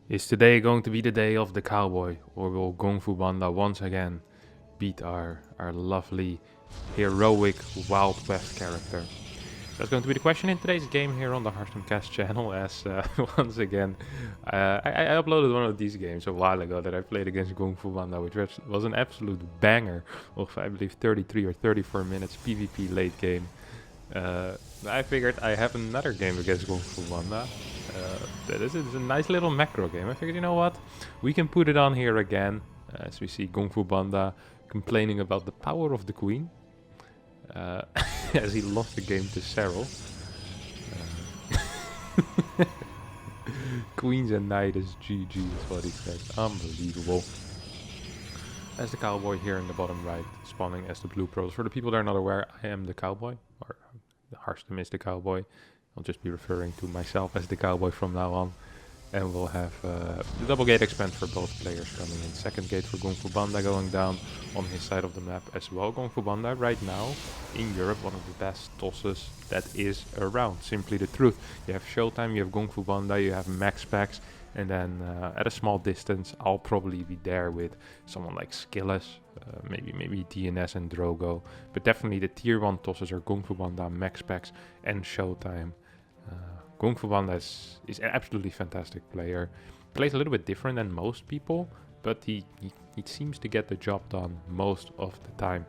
Is today going to be the day of the cowboy, or will Gungfubanda once again beat our lovely, heroic Wild West character? That's going to be the question in today's game here on the HarstemCasts channel, as once again, I uploaded one of these games a while ago that I played against Gungfubanda, which was an absolute banger of, I believe, 33 or 34 minutes PvP late game. I figured I have another game against Gungfubanda. This is a nice little macro game. I figured, you know what, we can put it on here again, as we see Gungfubanda complaining about the power of the queen. As he lost the game to Cyril. Queens and knight is GG is what he said. Unbelievable. As the cowboy here in the bottom right, spawning as the blue pearls. For the people that are not aware, I am the cowboy, or Harstem is the cowboy. I'll just be referring to myself as the cowboy from now on. And we'll have the double gate expand for both players coming in. Second gate for Gungfubanda going down on his side of the map as well. Gungfubanda right now in Europe, one of the best tosses that is around. Simply the truth. You have Showtime, you have Gungfubanda, you have max packs. And then at a small distance, I'll probably be there with someone like Skillis, maybe DNS and Drogo. But definitely the tier 1 tosses are Gungfubanda, max packs and Showtime. Gungfubanda is an absolutely fantastic player. Plays a little bit different than most people, but he seems to get the job done most of the time.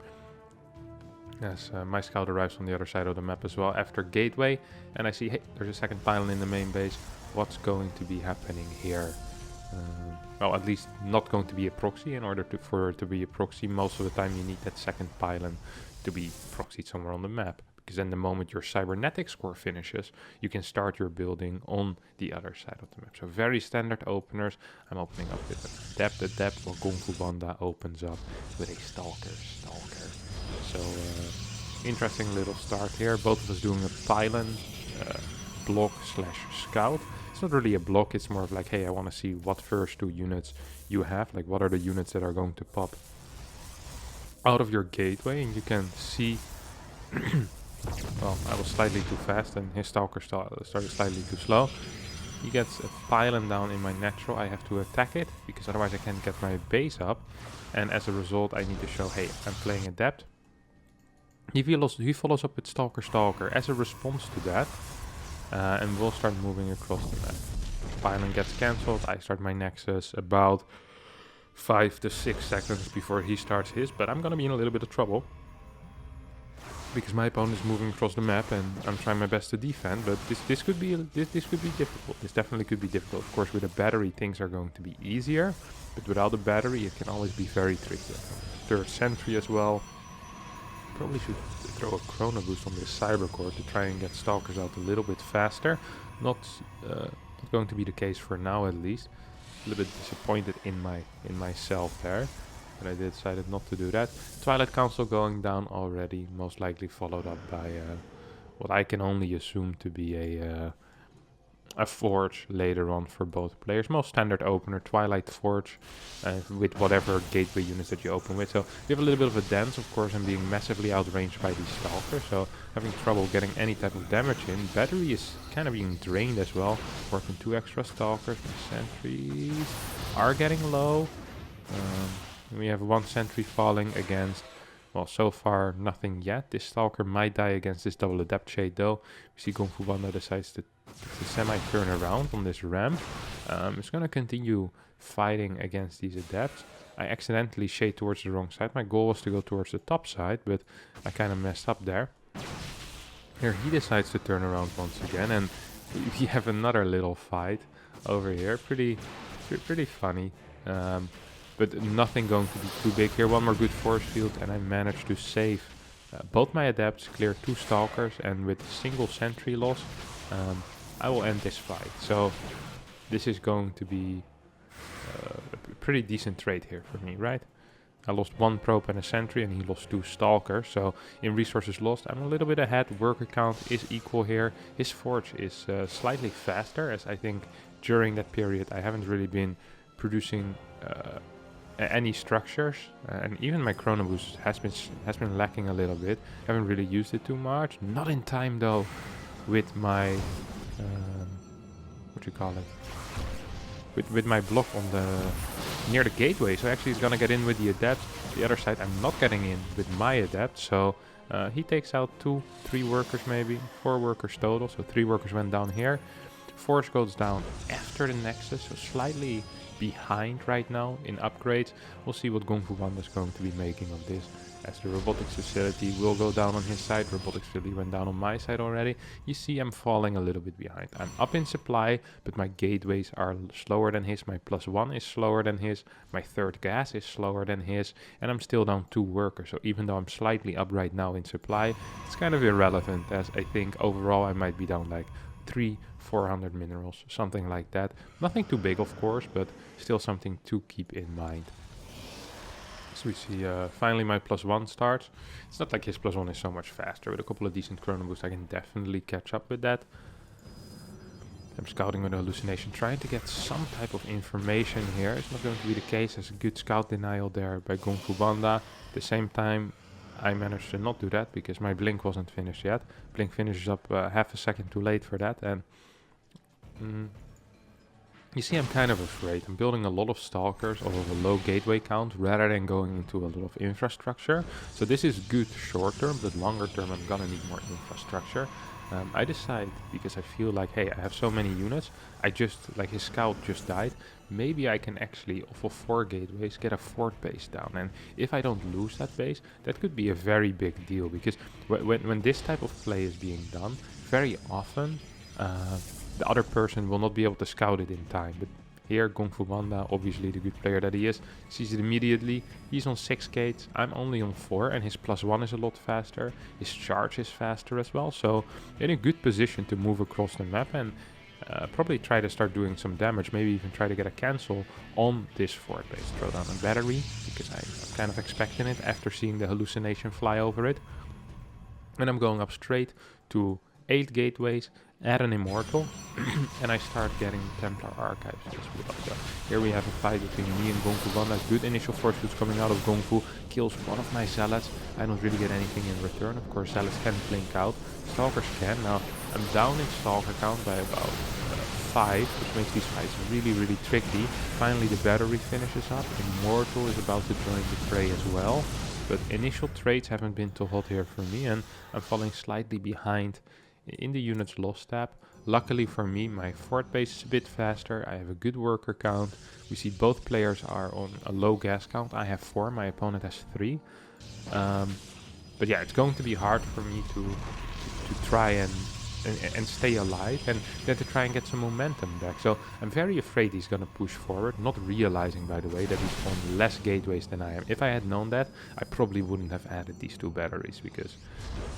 As my scout arrives on the other side of the map as well after gateway, and I see, hey, there's a second pylon in the main base. What's going to be happening here? Well, at least not going to be a proxy. In order for it to be a proxy, most of the time you need that second pylon to be proxied somewhere on the map. Because then the moment your cybernetic score finishes, you can start your building on the other side of the map. So very standard openers. I'm opening up with a depth, while Gungfubanda opens up with a stalker. So interesting little start here. Both of us doing a pylon block / scout. It's not really a block, it's more of like, hey, I want to see what first 2 units you have. Like, what are the units that are going to pop out of your gateway, and you can see... Well, I was slightly too fast and his stalker started slightly too slow. He gets a pylon down in my natural. I have to attack it because otherwise I can't get my base up. And as a result, I need to show, hey, I'm playing adept. He follows up with stalker as a response to that. And we'll start moving across the map. Pylon gets cancelled. I start my nexus about 5 to 6 seconds before he starts his. But I'm going to be in a little bit of trouble, because my opponent is moving across the map and I'm trying my best to defend, but this could be difficult. This definitely could be difficult. Of course, with a battery things are going to be easier, but without a battery it can always be very tricky. Third sentry as well. Probably should throw a chrono boost on this cybercore to try and get stalkers out a little bit faster. Not going to be the case for now, at least. A little bit disappointed in myself there. But I decided not to do that. Twilight Council going down already, most likely followed up by what I can only assume to be a Forge later on for both players. Most standard opener, Twilight Forge, with whatever gateway units that you open with. So we have a little bit of a dance, of course, and being massively outranged by these Stalkers, so having trouble getting any type of damage in. Battery is kind of being drained as well. Working 2 extra Stalkers. My sentries are getting low. We have 1 sentry falling against, well, so far nothing yet. This Stalker might die against this double Adept Shade though. We see Gungfubanda decides to semi-turn around on this ramp. It's going to continue fighting against these Adepts. I accidentally shade towards the wrong side. My goal was to go towards the top side, but I kind of messed up there. Here he decides to turn around once again, and we have another little fight over here. Pretty funny. But nothing going to be too big here. 1 more good force field and I managed to save both my adepts, clear 2 stalkers, and with a single sentry loss, I will end this fight. So this is going to be a pretty decent trade here for me, right? I lost 1 probe and a sentry and he lost 2 stalkers. So in resources lost, I'm a little bit ahead. Worker count is equal here. His forge is slightly faster, as I think during that period I haven't really been producing any structures, and even my chrono boost has been lacking a little bit. Haven't really used it too much. Not in time though with my what you call it, with my block on the near the gateway. So actually he's gonna get in with the adept. The other side I'm not getting in with my adept. So he takes out 3 workers maybe, 4 workers total. So 3 workers went down here. Force goes down after the Nexus, so slightly behind right now in upgrades. We'll see what Gungfubanda is going to be making of this, as the robotics facility will go down on his side. Robotics facility went down on my side already. You see I'm falling a little bit behind. I'm up in supply, but my gateways are slower than his. My +1 is slower than his. My 3rd gas is slower than his. And I'm still down 2 workers. So even though I'm slightly up right now in supply, it's kind of irrelevant, as I think overall I might be down like 400 minerals, something like that. Nothing too big, of course, but still something to keep in mind. So we see finally my +1 starts. It's not like his +1 is so much faster. With a couple of decent chrono boosts, I can definitely catch up with that. I'm scouting with a hallucination, trying to get some type of information here. It's not going to be the case. There's a good scout denial there by Gungfubanda. At the same time, I managed to not do that because my blink wasn't finished yet. Blink finishes up half a second too late for that, and you see I'm kind of afraid. I'm building a lot of stalkers off of a low gateway count rather than going into a lot of infrastructure. So this is good short term, but longer term I'm gonna need more infrastructure. I decide, because I feel like, hey, I have so many units, like his scout just died, maybe I can actually, off of 4 gateways, get a 4th base down. And if I don't lose that base, that could be a very big deal, because when this type of play is being done, very often the other person will not be able to scout it in time. But here, Gungfubanda, obviously the good player that he is, sees it immediately. He's on 6 gates, I'm only on 4, and his +1 is a lot faster. His charge is faster as well, so in a good position to move across the map and probably try to start doing some damage, maybe even try to get a cancel on this 4th base. Throw down a battery, because I'm kind of expecting it after seeing the hallucination fly over it. And I'm going up straight to 8 gateways, add an immortal, and I start getting Templar archives as well. So here we have a fight between me and Gungfubanda. Good initial force shoots coming out of Gungfu, kills one of my zealots. I don't really get anything in return. Of course, zealots can blink out, stalkers can. Now I'm down in stalker count by about 5, which makes these fights really, really tricky. Finally the battery finishes up. Immortal is about to join the fray as well. But initial trades haven't been too hot here for me, and I'm falling slightly behind in the unit's loss tab. Luckily for me, my 4th base is a bit faster. I have a good worker count. We see both players are on a low gas count. I have 4, my opponent has 3. But yeah, it's going to be hard for me to try and stay alive, and then to try and get some momentum back. So I'm very afraid he's gonna push forward, not realizing, by the way, that he's on less gateways than I am. If I had known that, I probably wouldn't have added these 2 batteries, because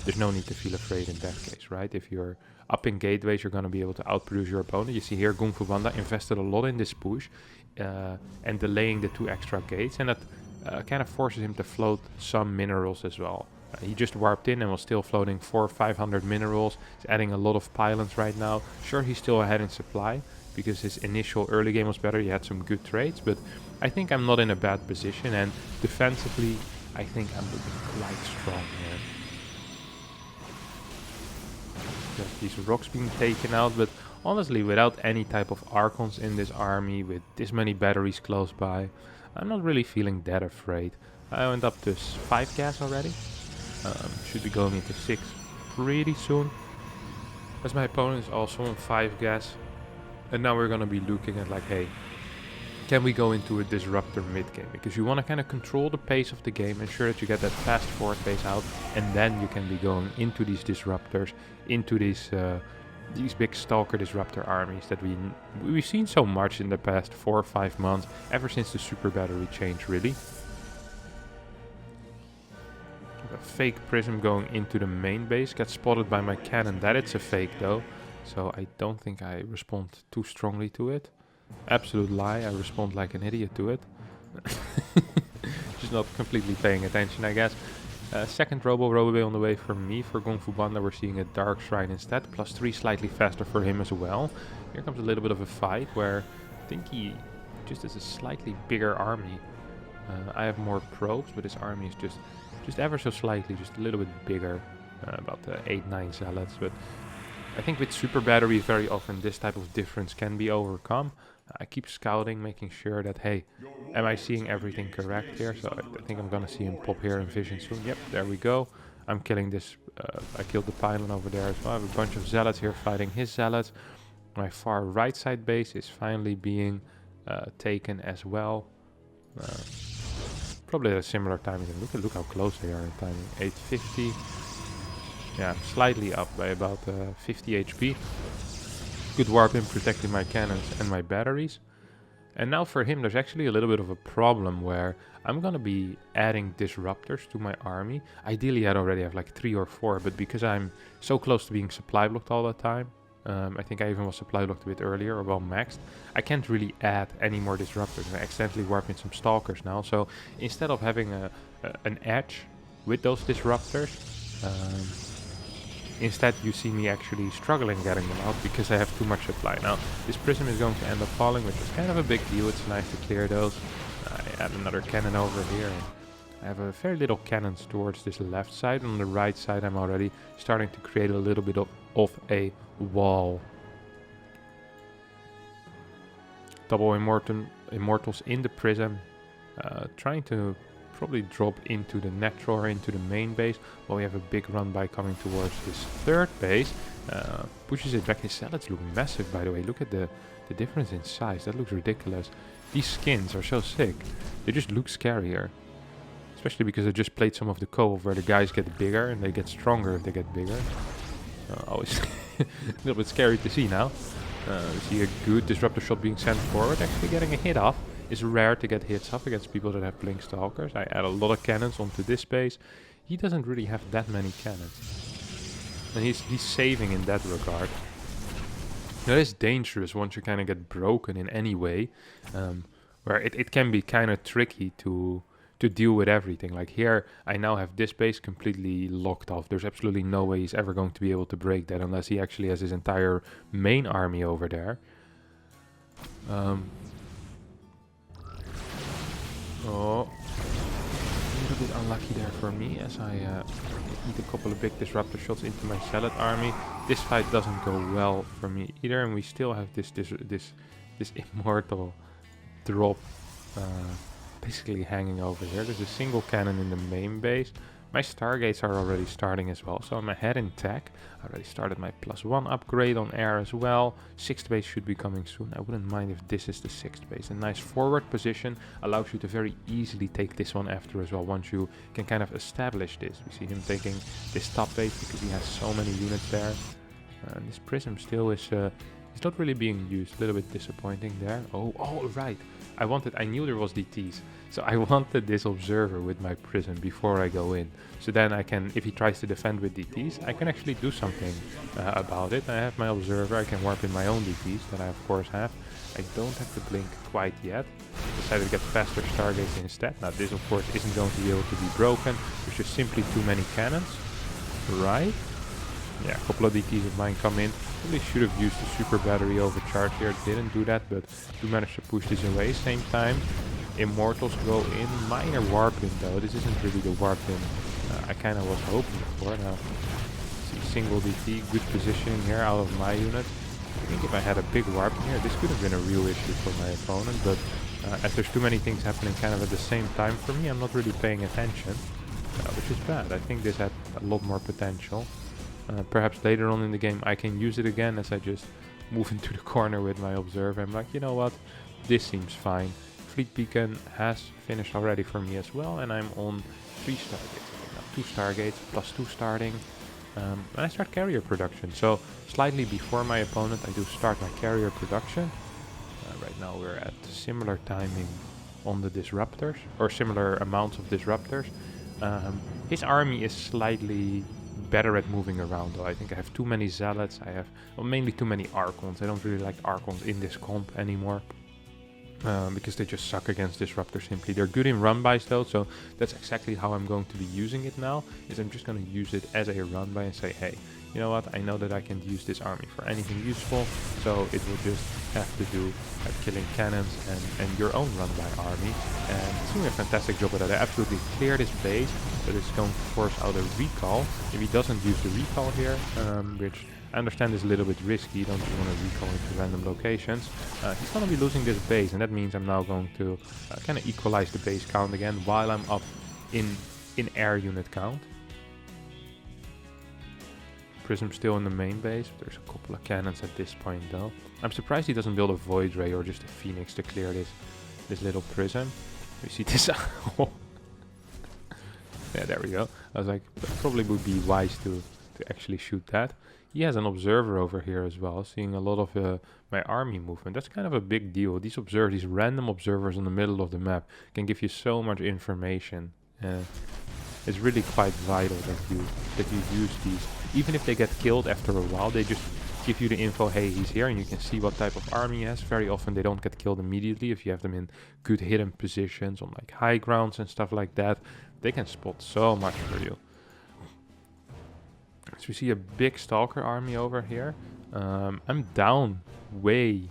there's no need to feel afraid in that case, right? If you're up in gateways, you're gonna be able to outproduce your opponent. You see here Gungfubanda invested a lot in this push and delaying the 2 extra gates, and that kind of forces him to float some minerals as well. He just warped in and was still floating 400-500 minerals. He's adding a lot of pylons right now. Sure, he's still ahead in supply because his initial early game was better. He had some good trades, but I think I'm not in a bad position. And defensively, I think I'm looking quite strong here. There's these rocks being taken out, but honestly, without any type of Archons in this army, with this many batteries close by, I'm not really feeling that afraid. I went up to 5 gas already. Should be going into 6 pretty soon, as my opponent is also on 5 gas. And now we're gonna be looking at like, hey, can we go into a disruptor mid game? Because you want to kind of control the pace of the game, ensure that you get that fast 4th base out, and then you can be going into these disruptors, into these big stalker disruptor armies that we've seen so much in the past 4 or 5 months, ever since the super battery change, really. A fake prism going into the main base, gets spotted by my cannon. That it's a fake though, so I don't think I respond too strongly to it. Absolute lie, I respond like an idiot to it. Just not completely paying attention, I guess. Second Robo on the way for me. For Gungfubanda we're seeing a Dark Shrine instead, +3 slightly faster for him as well. Here comes a little bit of a fight where I think he just has a slightly bigger army. I have more probes, but his army is just ever so slightly, just a little bit bigger, about 8-9 zealots. But I think with super battery very often this type of difference can be overcome. I keep scouting, making sure that, hey, am I seeing everything correct here? So I think I'm gonna see him pop here in vision soon. Yep, there we go. I'm killing this, I killed the pylon over there as well. I have a bunch of zealots here fighting his zealots. My far right side base is finally being taken as well. Probably at a similar timing. Look how close they are in timing. 850. Yeah, slightly up by about 50 HP. Good warp in protecting my cannons and my batteries. And now for him, there's actually a little bit of a problem where I'm gonna be adding disruptors to my army. Ideally, I'd already have like 3 or 4, but because I'm so close to being supply blocked all the time, I think I even was supply blocked a bit earlier, or well maxed, I can't really add any more disruptors. I accidentally warp in some stalkers now, so instead of having an edge with those disruptors, instead you see me actually struggling getting them out because I have too much supply. Now, this prism is going to end up falling, which is kind of a big deal. It's nice to clear those. I add another cannon over here. And I have a very little cannons towards this left side. On the right side, I'm already starting to create a little bit of a wall. Double immortals in the prism, trying to probably drop into the natural or into the main base, while we have a big run by coming towards this third base. Pushes it back. His zealots look massive, by the way. Look at the difference in size. That looks ridiculous. These skins are so sick. They just look scarier. Especially because I just played some of the co-op where the guys get bigger and they get stronger if they get bigger. Always a little bit scary to see now. We see a good disruptor shot being sent forward. Actually getting a hit off. It's rare to get hits off against people that have blink stalkers. I add a lot of cannons onto this base. He doesn't really have that many cannons. And he's saving in that regard. That is dangerous once you kind of get broken in any way. Where it can be kind of tricky to deal with everything. Like here, I now have this base completely locked off. There's absolutely no way he's ever going to be able to break that unless he actually has his entire main army over there. Oh, a little bit unlucky there for me as I eat a couple of big disruptor shots into my zealot army. This fight doesn't go well for me either, and we still have this immortal drop basically hanging over here. There's a single cannon in the main base. My stargates are already starting as well, so I'm ahead in tech. I already started my +1 upgrade on air as well. 6th base should be coming soon. I wouldn't mind if this is the 6th base. A nice forward position allows you to very easily take this one after as well, once you can kind of establish this. We see him taking this top base because he has so many units there. And this prism still is not really being used. A little bit disappointing there. Oh, right. I knew there was DTs, so I wanted this observer with my prism before I go in. So then I can, if he tries to defend with DTs, I can actually do something about it. I have my observer, I can warp in my own DTs that I of course have. I don't have the blink quite yet. I decided to get faster stargates instead. Now this of course isn't going to be able to be broken. There's just simply too many cannons, right? Yeah, a couple of DTs of mine come in. Really should have used the super battery overcharge here. Didn't do that, but we managed to push this away. Same time, immortals go in. Minor warp in though. This isn't really the warp in I kind of was hoping for. Now, see single DT, good positioning here out of my unit. I think if I had a big warp in here, this could have been a real issue for my opponent. But as there's too many things happening kind of at the same time for me, I'm not really paying attention, which is bad. I think this had a lot more potential. Perhaps later on in the game I can use it again as I just move into the corner with my observer. I'm like, you know what, this seems fine. Fleet beacon has finished already for me as well, and I'm on 3 stargates. Now 2 stargates plus 2 starting, and I start carrier production. So slightly before my opponent I do start my carrier production. Right now we're at similar timing on the disruptors, or similar amounts of disruptors. His army is slightly better at moving around though. I think I have too many zealots. I have mainly too many archons. I don't really like archons in this comp anymore because they just suck against disruptors simply. They're good in run-bys though, so that's exactly how I'm going to be using it now. Is I'm just going to use it as a run-by and say, hey, you know what, I know that I can use this army for anything useful, so it will just have to do killing cannons and your own run-by army. And it's doing a fantastic job with that. I absolutely clear this base, but it's going to force out a recall. If he doesn't use the recall here, which I understand is a little bit risky, you don't just want to recall into random locations, he's going to be losing this base, and that means I'm now going to kind of equalize the base count again while I'm up in air unit count. Prism still in the main base. There's a couple of cannons at this point though. I'm surprised he doesn't build a Void Ray or just a Phoenix to clear this little prism. We see this. Yeah, there we go. I was like, probably would be wise to actually shoot that. He has an observer over here as well, seeing a lot of my army movement. That's kind of a big deal. These random observers in the middle of the map can give you so much information. It's really quite vital that you use these. Even if they get killed after a while, they just give you the info, hey, he's here, and you can see what type of army he has. Very often they don't get killed immediately if you have them in good hidden positions on like high grounds and stuff like that. They can spot so much for you. So we see a big Stalker army over here. I'm down, way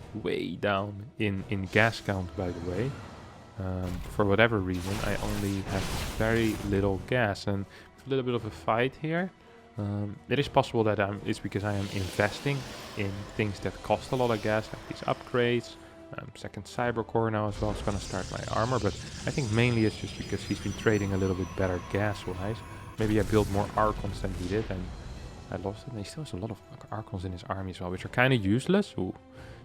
down in gas count, by the way. For whatever reason, I only have very little gas, and a little bit of a fight here. It is possible that it's because I am investing in things that cost a lot of gas, like these upgrades. Second cyber core now as well. It's gonna start my armor, but I think mainly it's just because he's been trading a little bit better gas-wise. Maybe I built more Archons than he did, and I lost it. And he still has a lot of Archons in his army as well, which are kind of useless. Ooh,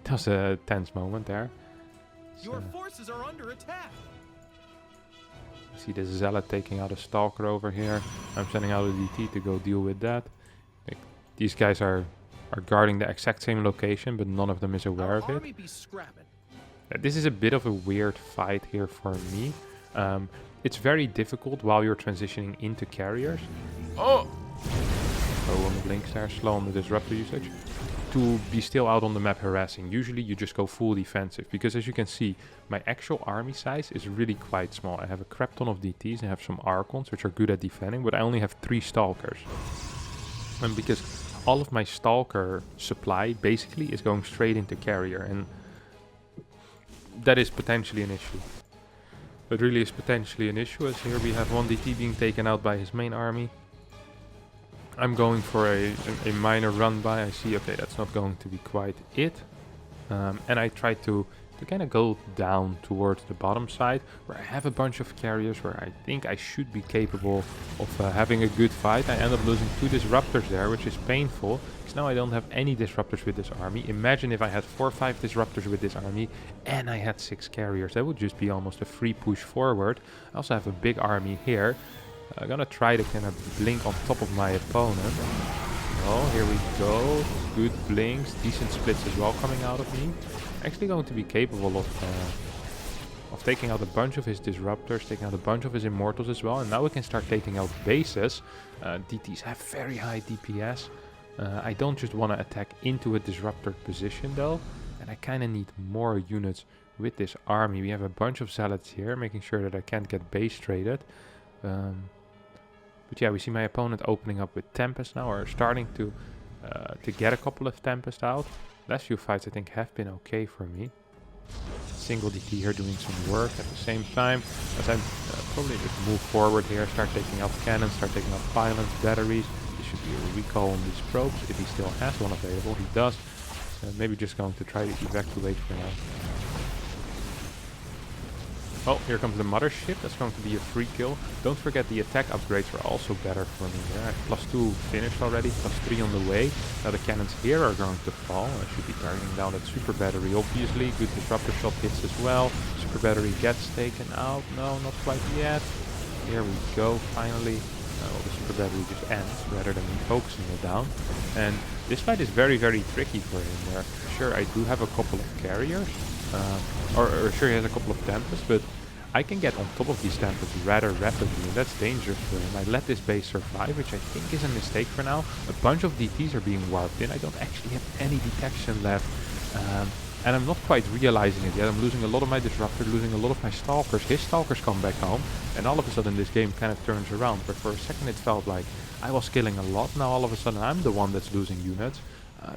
that was a tense moment there. Your forces are under attack. See the Zealot taking out a Stalker over here. I'm sending out a DT to go deal with that. Like, these guys are guarding the exact same location, but none of them is aware of it. This is a bit of a weird fight here for me. It's very difficult while you're transitioning into carriers. Oh! Oh, on the blinks there, slow on the disruptor usage. To be still out on the map harassing. Usually you just go full defensive, because as you can see, my actual army size is really quite small. I have a crap ton of DTs and have some Archons, which are good at defending, but I only have 3 Stalkers. And because all of my Stalker supply basically is going straight into carrier, and that is potentially an issue. It really is potentially an issue, as here we have 1 DT being taken out by his main army. I'm going for a minor run by. I see, okay, that's not going to be quite it. And I try to kind of go down towards the bottom side, where I have a bunch of carriers, where I think I should be capable of having a good fight. I end up losing 2 disruptors there, which is painful, because now I don't have any disruptors with this army. Imagine if I had 4 or 5 disruptors with this army, and I had 6 carriers. That would just be almost a free push forward. I also have a big army here. I'm gonna try to kind of blink on top of my opponent. Oh, here we go. Good blinks, decent splits as well coming out of me. Actually going to be capable of taking out a bunch of his disruptors, taking out a bunch of his immortals as well. And now we can start taking out bases. DTs have very high DPS. I don't just want to attack into a disruptor position though. And I kind of need more units with this army. We have a bunch of Zealots here, making sure that I can't get base traded. But yeah, we see my opponent opening up with Tempest now, or starting to get a couple of Tempest out. Last few fights I think have been okay for me. Single DT here doing some work at the same time. As I probably just move forward here, start taking out cannons, start taking out pylons, batteries. There should be a recall on these probes if he still has one available. He does. So maybe just going to try to evacuate for now. Oh, here comes the mothership. That's going to be a free kill. Don't forget the attack upgrades are also better for me here. I have +2 finished already, +3 on the way. Now the cannons here are going to fall. I should be targeting down that super battery, obviously. Good disruptor shot hits as well. Super battery gets taken out. No, not quite yet. Here we go, finally. The super battery just ends rather than me focusing it down. And this fight is very, very tricky for him. Sure, I do have a couple of carriers. Or sure, he has a couple of Tempests, but I can get on top of these Tempests rather rapidly, and that's dangerous for him. I let this base survive, which I think is a mistake for now. A bunch of DTs are being warped in. I don't actually have any detection left. And I'm not quite realizing it yet. I'm losing a lot of my disruptor, losing a lot of my stalkers. His stalkers come back home, and all of a sudden this game kind of turns around. But for a second it felt like I was killing a lot. Now all of a sudden I'm the one that's losing units.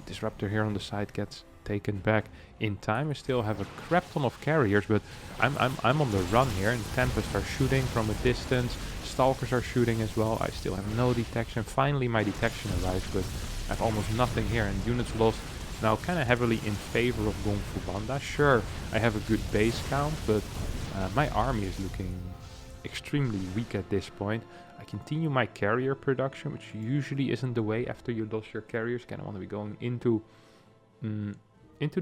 Disruptor here on the side gets taken back in time. I still have a crap ton of carriers, but I'm on the run here, and Tempests are shooting from a distance. Stalkers are shooting as well. I still have no detection. Finally my detection arrives, but I have almost nothing here, and units lost now kind of heavily in favor of Gungfubanda. Sure, I have a good base count, but my army is looking extremely weak at this point. I continue my carrier production, which usually isn't the way after you lost your carriers. Kind of want to be going into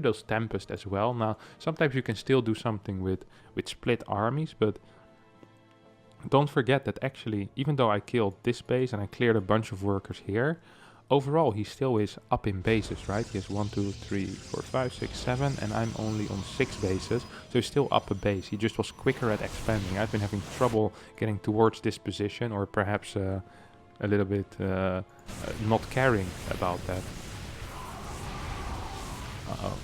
those Tempests as well. Now, sometimes you can still do something with split armies, but don't forget that actually, even though I killed this base and I cleared a bunch of workers here, overall he still is up in bases, right? He has 1, 2, 3, 4, 5, 6, 7, and I'm only on 6 bases, so he's still up a base. He just was quicker at expanding. I've been having trouble getting towards this position, or perhaps a little bit not caring about that. Uh-oh.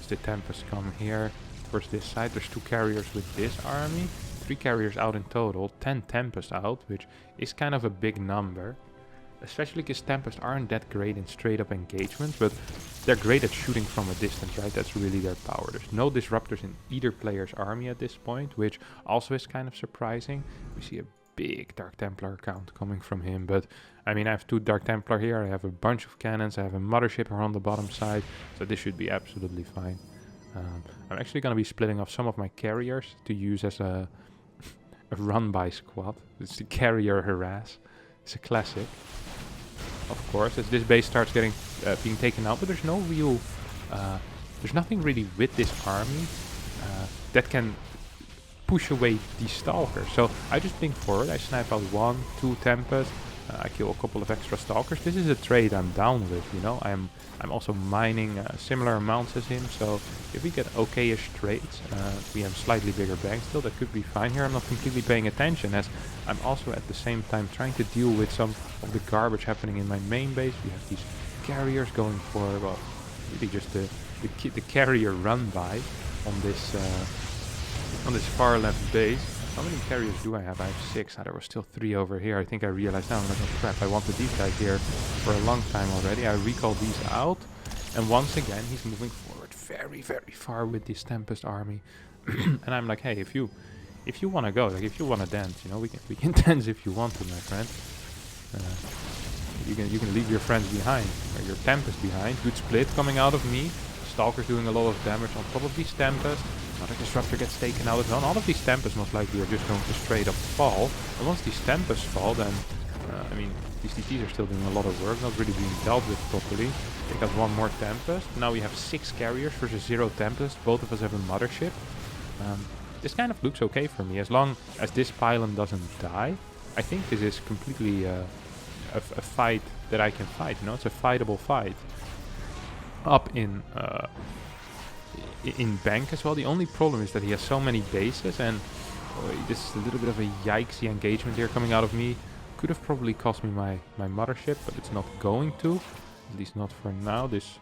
As the Tempests come here towards this side, there's 2 carriers with this army, 3 carriers out in total, 10 Tempests out, which is kind of a big number. Especially because Tempests aren't that great in straight up engagement, but they're great at shooting from a distance, right? That's really their power. There's no disruptors in either player's army at this point, which also is kind of surprising. We see a big Dark Templar count coming from him, but I mean, I have 2 Dark Templar here, I have a bunch of cannons, I have a mothership here on the bottom side, so this should be absolutely fine. I'm actually going to be splitting off some of my carriers to use as a run-by squad. It's the carrier Harras. It's a classic, of course, as this base starts getting being taken out, but there's no real, there's nothing really with this army that can push away these stalkers. So I just blink forward, I snipe out 1, 2 Tempests, I kill a couple of extra stalkers. This is a trade I'm down with, you know. I'm also mining similar amounts as him, so if we get okay-ish trades, we have slightly bigger banks still, that could be fine here. I'm not completely paying attention, as I'm also at the same time trying to deal with some of the garbage happening in my main base. We have these carriers going for, well, really just the carrier run-by on this far left base. How many carriers do I have? I have 6. There were still 3 over here. I think I realized now, I'm like, oh crap, I wanted these guys here for a long time already. I recall these out, and once again he's moving forward very, very far with this Tempest army. And I'm like, hey, if you want to go, like if you want to dance, you know, we can dance if you want to, my friend. You can leave your friends behind, or your Tempest behind. Good split coming out of me. Stalker's doing a lot of damage on top of these Tempests. Another Disruptor gets taken out as well. And all of these Tempests most likely are just going to straight up fall. And once these Tempests fall, then, I mean, these TTs are still doing a lot of work, not really being dealt with properly. They got 1 more Tempest. Now we have 6 carriers versus 0 Tempest. Both of us have a mothership. This kind of looks okay for me. As long as this pylon doesn't die, I think this is completely a fight that I can fight. You know, it's a fightable fight. Up in bank as well. The only problem is that he has so many bases, and this is a little bit of a yikesy engagement here coming out of me. Could have probably cost me my mothership, but it's not going to. At least not for now. This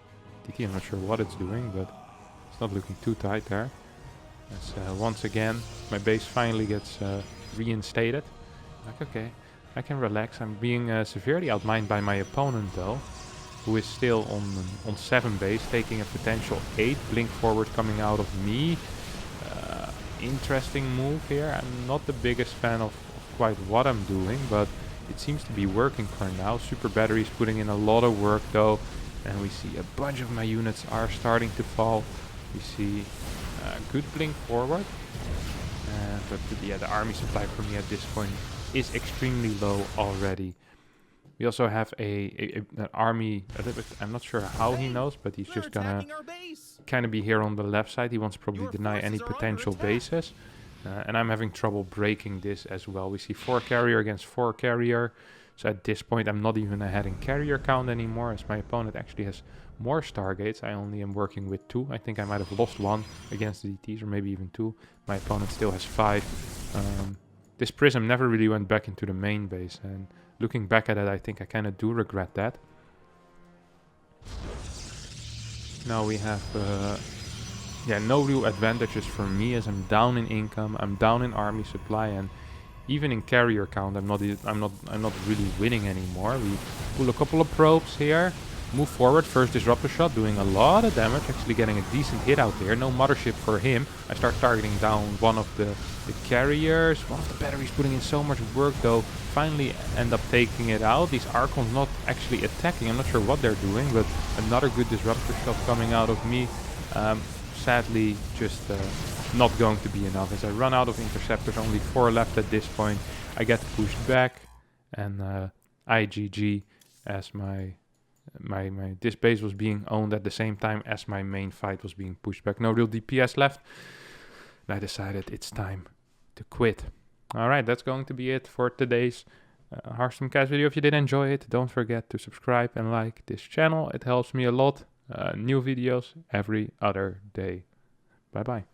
DT, I'm not sure what it's doing, but it's not looking too tight there. As once again, my base finally gets reinstated. Like, okay, I can relax. I'm being severely outmined by my opponent though, who is still on 7 base, taking a potential 8. Blink forward coming out of me. Interesting move here. I'm not the biggest fan of quite what I'm doing, but it seems to be working for now. Super Battery's putting in a lot of work though, and we see a bunch of my units are starting to fall. We see good blink forward, but yeah, the army supply for me at this point is extremely low already. We also have an army, a little bit, I'm not sure how he knows, but he's just gonna kind of be here on the left side. He wants to probably deny any potential bases. And I'm having trouble breaking this as well. We see 4 carrier against 4 carrier. So at this point, I'm not even ahead in carrier count anymore, as my opponent actually has more Stargates. I only am working with 2. I think I might have lost 1 against the DTs, or maybe even 2. My opponent still has 5. This Prism never really went back into the main base, and looking back at it, I think I kind of do regret that. Now we have yeah, no real advantages for me as I'm down in income, I'm down in army supply, and even in carrier count, I'm not really winning anymore. We pull a couple of probes here, move forward. First disruptor shot, doing a lot of damage, actually getting a decent hit out there. No mothership for him. I start targeting down one of the carriers. One of the batteries putting in so much work though. Finally end up taking it out. These Archons not actually attacking. I'm not sure what they're doing, but another good disruptor shot coming out of me. Sadly, just not going to be enough. As I run out of interceptors, only 4 left at this point. I get pushed back, and IGG as my this base was being owned at the same time as my main fight was being pushed back. No real DPS left. And I decided it's time to quit. Alright, that's going to be it for today's HarstemCast video. If you did enjoy it, don't forget to subscribe and like this channel. It helps me a lot. New videos every other day. Bye bye.